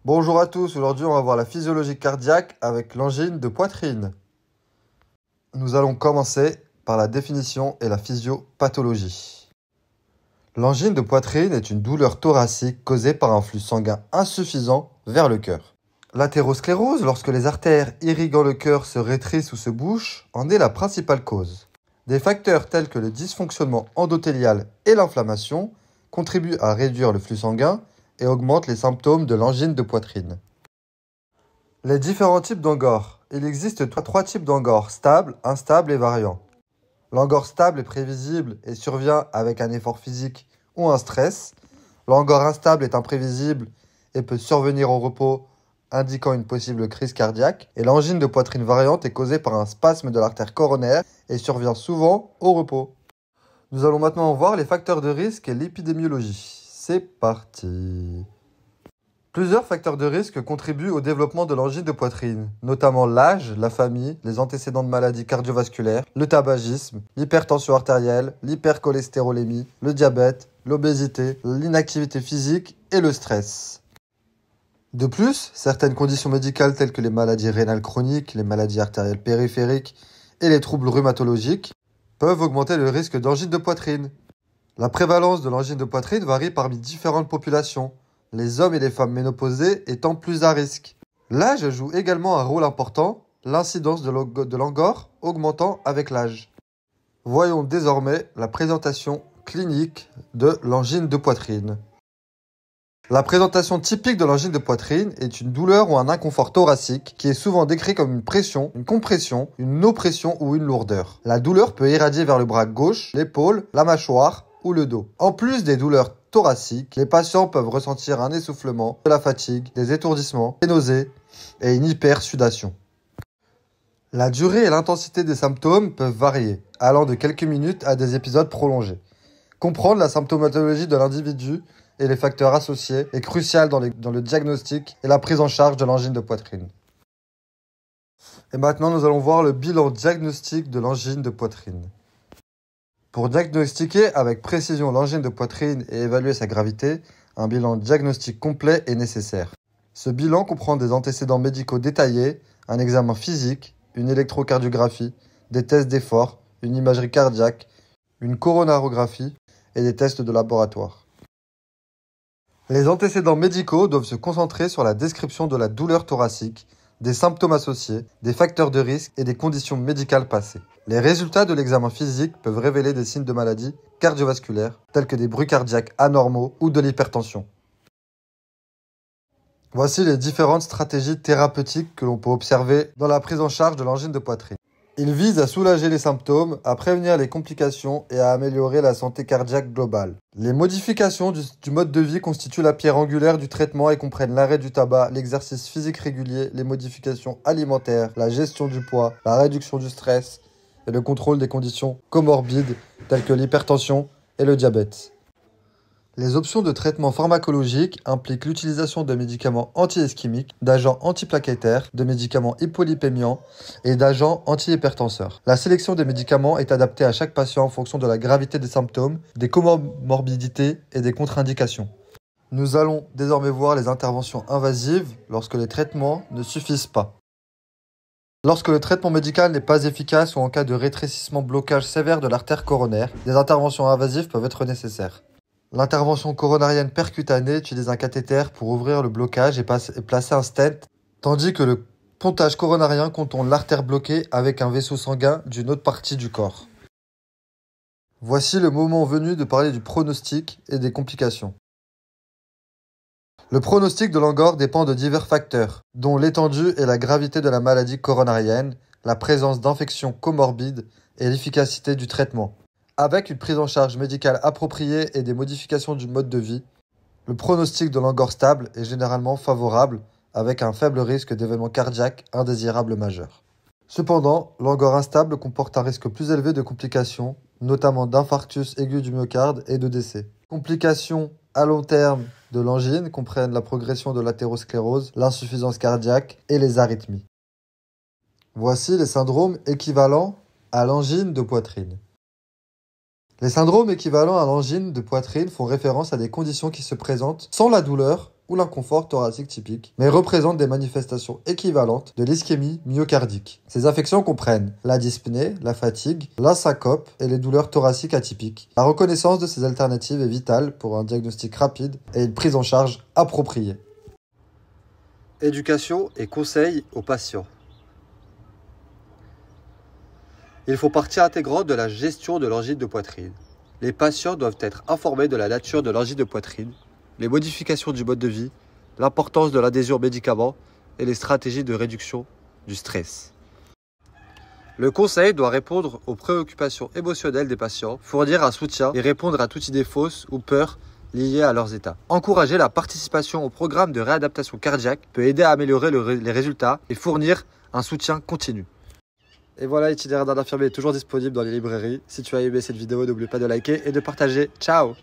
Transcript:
Bonjour à tous, aujourd'hui on va voir la physiologie cardiaque avec l'angine de poitrine. Nous allons commencer par la définition et la physiopathologie. L'angine de poitrine est une douleur thoracique causée par un flux sanguin insuffisant vers le cœur. L'athérosclérose, lorsque les artères irriguant le cœur se rétrécissent ou se bouchent, en est la principale cause. Des facteurs tels que le dysfonctionnement endothélial et l'inflammation contribuent à réduire le flux sanguin et augmentent les symptômes de l'angine de poitrine. Les différents types d'angor. Il existe trois types d'angor, stable, instable et variant. L'angor stable est prévisible et survient avec un effort physique ou un stress. L'angor instable est imprévisible et peut survenir au repos, indiquant une possible crise cardiaque. Et l'angine de poitrine variante est causée par un spasme de l'artère coronaire et survient souvent au repos. Nous allons maintenant voir les facteurs de risque et l'épidémiologie. C'est parti. Plusieurs facteurs de risque contribuent au développement de l'angine de poitrine, notamment l'âge, la famille, les antécédents de maladies cardiovasculaires, le tabagisme, l'hypertension artérielle, l'hypercholestérolémie, le diabète, l'obésité, l'inactivité physique et le stress. De plus, certaines conditions médicales telles que les maladies rénales chroniques, les maladies artérielles périphériques et les troubles rhumatologiques peuvent augmenter le risque d'angine de poitrine. La prévalence de l'angine de poitrine varie parmi différentes populations, les hommes et les femmes ménopausés étant plus à risque. L'âge joue également un rôle important, l'incidence de l'angor augmentant avec l'âge. Voyons désormais la présentation clinique de l'angine de poitrine. La présentation typique de l'angine de poitrine est une douleur ou un inconfort thoracique qui est souvent décrit comme une pression, une compression, une oppression ou une lourdeur. La douleur peut irradier vers le bras gauche, l'épaule, la mâchoire ou le dos. En plus des douleurs thoraciques, les patients peuvent ressentir un essoufflement, de la fatigue, des étourdissements, des nausées et une hypersudation. La durée et l'intensité des symptômes peuvent varier, allant de quelques minutes à des épisodes prolongés. Comprendre la symptomatologie de l'individu et les facteurs associés est crucial dans le diagnostic et la prise en charge de l'angine de poitrine. Et maintenant, nous allons voir le bilan diagnostique de l'angine de poitrine. Pour diagnostiquer avec précision l'angine de poitrine et évaluer sa gravité, un bilan diagnostique complet est nécessaire. Ce bilan comprend des antécédents médicaux détaillés, un examen physique, une électrocardiographie, des tests d'effort, une imagerie cardiaque, une coronarographie et des tests de laboratoire. Les antécédents médicaux doivent se concentrer sur la description de la douleur thoracique, des symptômes associés, des facteurs de risque et des conditions médicales passées. Les résultats de l'examen physique peuvent révéler des signes de maladies cardiovasculaires, tels que des bruits cardiaques anormaux ou de l'hypertension. Voici les différentes stratégies thérapeutiques que l'on peut observer dans la prise en charge de l'angine de poitrine. Il vise à soulager les symptômes, à prévenir les complications et à améliorer la santé cardiaque globale. Les modifications du mode de vie constituent la pierre angulaire du traitement et comprennent l'arrêt du tabac, l'exercice physique régulier, les modifications alimentaires, la gestion du poids, la réduction du stress et le contrôle des conditions comorbides telles que l'hypertension et le diabète. Les options de traitement pharmacologique impliquent l'utilisation de médicaments anti-ischémiques, d'agents antiplaquettaires, de médicaments hypolipémiants et d'agents antihypertenseurs. La sélection des médicaments est adaptée à chaque patient en fonction de la gravité des symptômes, des comorbidités et des contre-indications. Nous allons désormais voir les interventions invasives lorsque les traitements ne suffisent pas. Lorsque le traitement médical n'est pas efficace ou en cas de rétrécissement-blocage sévère de l'artère coronaire, des interventions invasives peuvent être nécessaires. L'intervention coronarienne percutanée utilise un cathéter pour ouvrir le blocage et placer un stent, tandis que le pontage coronarien contourne l'artère bloquée avec un vaisseau sanguin d'une autre partie du corps. Voici le moment venu de parler du pronostic et des complications. Le pronostic de l'angor dépend de divers facteurs, dont l'étendue et la gravité de la maladie coronarienne, la présence d'infections comorbides et l'efficacité du traitement. Avec une prise en charge médicale appropriée et des modifications du mode de vie, le pronostic de l'angor stable est généralement favorable avec un faible risque d'événements cardiaques indésirables majeurs. Cependant, l'angor instable comporte un risque plus élevé de complications, notamment d'infarctus aigu du myocarde et de décès. Complications à long terme de l'angine comprennent la progression de l'athérosclérose, l'insuffisance cardiaque et les arythmies. Voici les syndromes équivalents à l'angine de poitrine. Les syndromes équivalents à l'angine de poitrine font référence à des conditions qui se présentent sans la douleur ou l'inconfort thoracique typique, mais représentent des manifestations équivalentes de l'ischémie myocardique. Ces affections comprennent la dyspnée, la fatigue, la syncope et les douleurs thoraciques atypiques. La reconnaissance de ces alternatives est vitale pour un diagnostic rapide et une prise en charge appropriée. Éducation et conseils aux patients. Il faut partie intégrante de la gestion de l'angine de poitrine. Les patients doivent être informés de la nature de l'angine de poitrine, les modifications du mode de vie, l'importance de l'adhésion aux médicaments et les stratégies de réduction du stress. Le conseil doit répondre aux préoccupations émotionnelles des patients, fournir un soutien et répondre à toute idée fausse ou peur liée à leurs états. Encourager la participation au programme de réadaptation cardiaque peut aider à améliorer les résultats et fournir un soutien continu. Et voilà, l'itinéraire d'un infirmier est toujours disponible dans les librairies. Si tu as aimé cette vidéo, n'oublie pas de liker et de partager. Ciao!